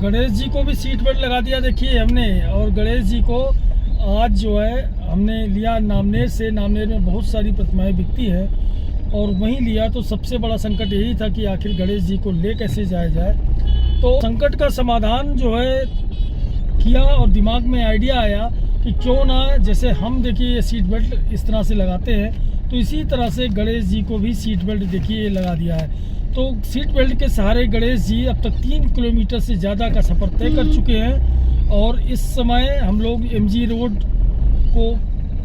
गणेश जी को भी seat belt लगा दिया देखिए हमने। और गणेश जी को आज जो है हमने लिया नामनेर से। नामनेर में बहुत सारी प्रतिमाएं बिकती है और वहीं लिया। तो सबसे बड़ा संकट यही था कि आखिर गणेश जी को ले कैसे जाया जाए। तो संकट का समाधान जो है किया और दिमाग में आइडिया आया कि क्यों ना, जैसे हम देखिए ये सीट बेल्ट इस तरह से लगाते हैं, तो इसी तरह से गणेश जी को भी सीट बेल्ट देखिए लगा दिया है। तो सीट बेल्ट के सहारे गणेश जी अब तक 3 किलोमीटर से ज़्यादा का सफ़र तय कर चुके हैं। और इस समय हम लोग MG रोड को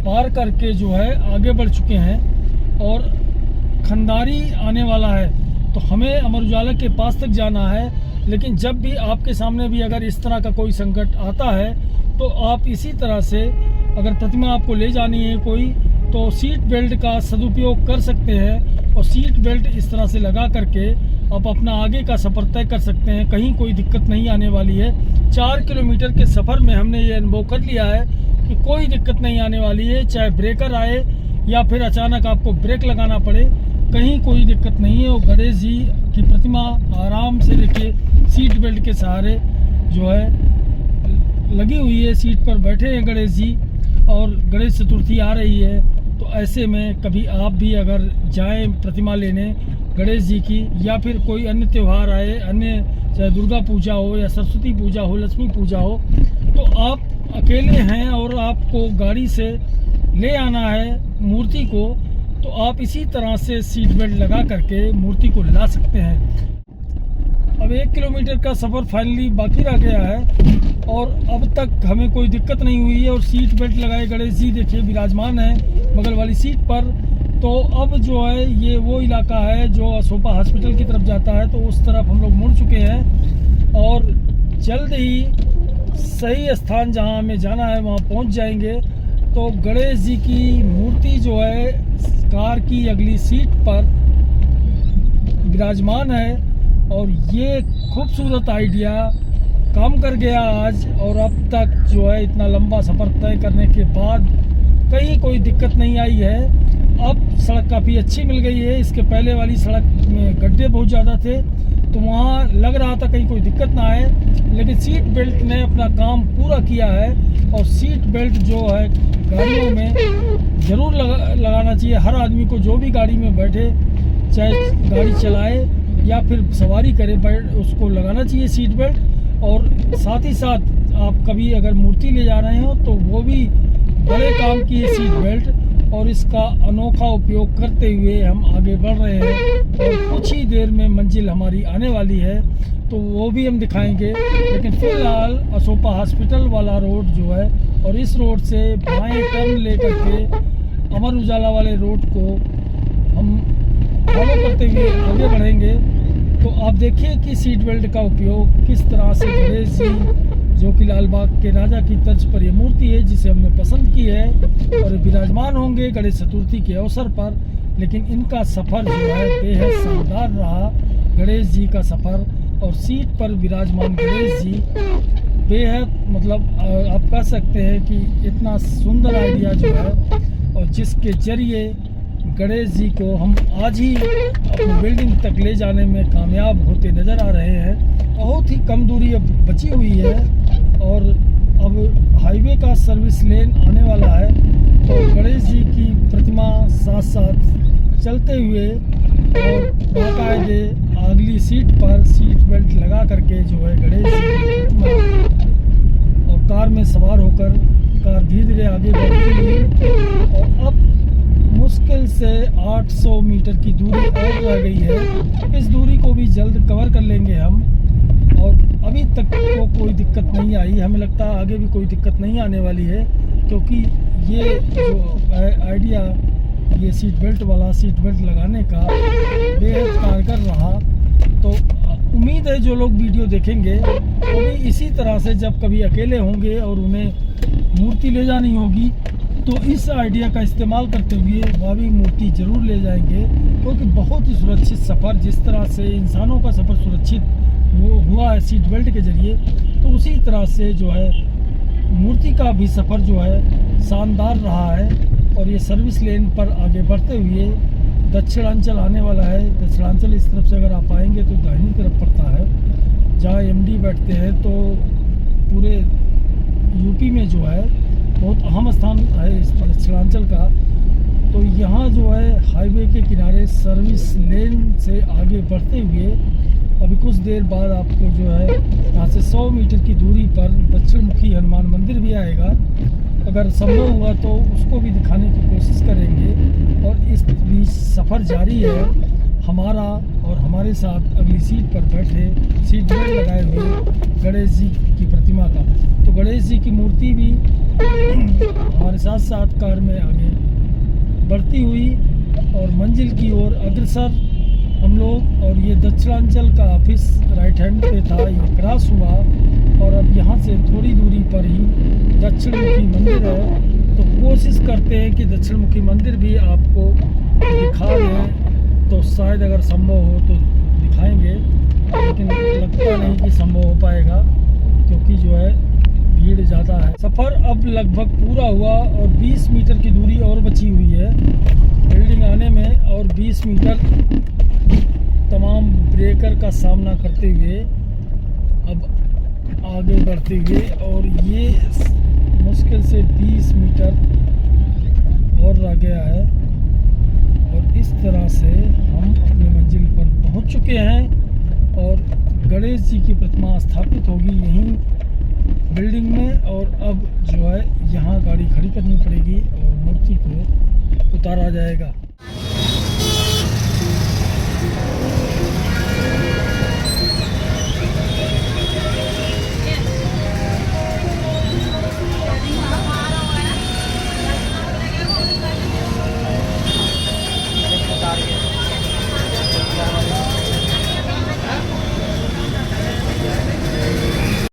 पार करके जो है आगे बढ़ चुके हैं और खंडारी आने वाला है। तो हमें अमर उजाला के पास तक जाना है। लेकिन जब भी आपके सामने भी अगर इस तरह का कोई संकट आता है तो आप इसी तरह से, अगर प्रतिमा आपको ले जानी है कोई, तो सीट बेल्ट का सदुपयोग कर सकते हैं। और सीट बेल्ट इस तरह से लगा करके आप अपना आगे का सफ़र तय कर सकते हैं। कहीं कोई दिक्कत नहीं आने वाली है। 4 किलोमीटर के सफ़र में हमने ये अनुभव कर लिया है कि कोई दिक्कत नहीं आने वाली है। चाहे ब्रेकर आए या फिर अचानक आपको ब्रेक लगाना पड़े, कहीं कोई दिक्कत नहीं है। और गणेश जी की प्रतिमा आराम से देखिए सीट बेल्ट के सहारे जो है लगी हुई है। सीट पर बैठे हैं गणेश जी और गणेश चतुर्थी आ रही है। तो ऐसे में कभी आप भी अगर जाएं प्रतिमा लेने गणेश जी की, या फिर कोई अन्य त्यौहार आए, अन्य चाहे दुर्गा पूजा हो या सरस्वती पूजा हो, लक्ष्मी पूजा हो, तो आप अकेले हैं और आपको गाड़ी से ले आना है मूर्ति को, तो आप इसी तरह से सीट बेल्ट लगा करके मूर्ति को ला सकते हैं। अब 1 किलोमीटर का सफ़र फाइनली बाकी रह गया है और अब तक हमें कोई दिक्कत नहीं हुई है। और सीट बेल्ट लगाए गणेश जी देखिए विराजमान है बगल वाली सीट पर। तो अब जो है ये वो इलाका है जो असोपा हॉस्पिटल की तरफ जाता है, तो उस तरफ हम लोग मुड़ चुके हैं और जल्द ही सही स्थान जहां हमें जाना है वहां पहुंच जाएंगे। तो गणेश जी की मूर्ति जो है कार की अगली सीट पर विराजमान है। और ये खूबसूरत आइडिया काम कर गया आज। और अब तक जो है इतना लंबा सफ़र तय करने के बाद कहीं कोई दिक्कत नहीं आई है। अब सड़क काफ़ी अच्छी मिल गई है। इसके पहले वाली सड़क में गड्ढे बहुत ज़्यादा थे, तो वहाँ लग रहा था कहीं कोई दिक्कत ना आए। लेकिन सीट बेल्ट ने अपना काम पूरा किया है। और सीट बेल्ट जो है गाड़ियों में ज़रूर लगाना चाहिए। हर आदमी को जो भी गाड़ी में बैठे, चाहे गाड़ी चलाए या फिर सवारी करे, उसको लगाना चाहिए सीट बेल्ट। और साथ ही साथ आप कभी अगर मूर्ति ले जा रहे हो तो वो भी बड़े काम की है सीट बेल्ट। और इसका अनोखा उपयोग करते हुए हम आगे बढ़ रहे हैं और कुछ ही देर में मंजिल हमारी आने वाली है, तो वो भी हम दिखाएंगे। लेकिन फिलहाल असोपा हॉस्पिटल वाला रोड जो है और इस रोड से बाएं टर्न लेकर के अमर उजाला वाले रोड को हम फॉलो करते हुए आगे बढ़ेंगे। तो आप देखिए कि सीट बेल्ट का उपयोग किस तरह से गणेश जी, जो कि लाल बाग के राजा की तर्ज पर यह मूर्ति है जिसे हमने पसंद की है, और विराजमान होंगे गणेश चतुर्थी के अवसर पर। लेकिन इनका सफ़र जो है बेहद शानदार रहा, गणेश जी का सफ़र। और सीट पर विराजमान गणेश जी बेहद, मतलब आप कह सकते हैं कि इतना सुंदर आइडिया जो है, और जिसके जरिए गणेश जी को हम आज ही अपनी बिल्डिंग तक ले जाने में कामयाब होते नज़र आ रहे हैं। बहुत ही कम दूरी अब बची हुई है और अब हाईवे का सर्विस लेन आने वाला है। तो गणेश जी की प्रतिमा साथ साथ चलते हुए और बाकायदे अगली सीट पर सीट बेल्ट लगा करके जो है गणेश जी की प्रतिमा और कार में सवार होकर कार धीरे धीरे आगे बढ़ती हुई। और अब मुश्किल से 800 मीटर की दूरी और रह गई है। इस दूरी को भी जल्द कवर कर लेंगे हम। और अभी तक तो कोई दिक्कत नहीं आई, हमें लगता है आगे भी कोई दिक्कत नहीं आने वाली है, क्योंकि ये जो आइडिया ये सीट बेल्ट वाला, सीट बेल्ट लगाने का बेहद कारगर रहा। तो उम्मीद है जो लोग वीडियो देखेंगे वो भी इसी तरह से, जब कभी अकेले होंगे और उन्हें मूर्ति ले जानी होगी, तो इस आइडिया का इस्तेमाल करते हुए वह भी मूर्ति ज़रूर ले जाएंगे। क्योंकि बहुत ही सुरक्षित सफ़र, जिस तरह से इंसानों का सफ़र सुरक्षित हुआ है सीट बेल्ट के ज़रिए, तो उसी तरह से जो है मूर्ति का भी सफ़र जो है शानदार रहा है। और ये सर्विस लेन पर आगे बढ़ते हुए दक्षिणांचल आने वाला है। दक्षिणांचल इस तरफ से अगर आप आएंगे तो दाहिनी तरफ पड़ता है। जहाँ एमडी बैठते हैं, तो पूरे यूपी में जो है बहुत अहम स्थान है इस दक्षिणांचल का। तो यहाँ जो है हाईवे के किनारे सर्विस लेन से आगे बढ़ते हुए अभी कुछ देर बाद आपको जो है यहाँ से 100 मीटर की दूरी पर दक्षिण मुखी हनुमान मंदिर भी आएगा। अगर संभव हुआ तो उसको भी दिखाने की कोशिश करेंगे। और इस बीच सफ़र जारी है हमारा, और हमारे साथ अगली सीट पर बैठे सीट बेल्ट लगाए हुए गणेश जी की प्रतिमा का। तो गणेश जी की मूर्ति भी हमारे साथ साथ कार में आगे बढ़ती हुई और मंजिल की ओर अग्रसर हम लोग। और ये दक्षिणांचल का ऑफिस राइट हैंड पे था, ये क्रॉस हुआ और अब यहाँ से थोड़ी दूरी पर ही दक्षिण मुखी मंदिर है। तो कोशिश करते हैं कि दक्षिण मुखी मंदिर भी आपको दिखा दें, तो शायद अगर संभव हो तो दिखाएंगे, लेकिन लगता नहीं कि संभव हो पाएगा क्योंकि जो है भीड़ ज़्यादा है। सफ़र अब लगभग पूरा हुआ और 20 मीटर की दूरी और बची हुई है बिल्डिंग आने में, और 20 मीटर तमाम ब्रेकर का सामना करते हुए अब आगे बढ़ते हुए, और ये मुश्किल से 20 मीटर और रह गया है। और इस तरह से हम अपने मंजिल पर पहुंच चुके हैं और गणेश जी की प्रतिमा स्थापित होगी यहीं बिल्डिंग में। और अब जो है यहाँ गाड़ी खड़ी करनी पड़ेगी और मूर्ति को उतारा जाएगा।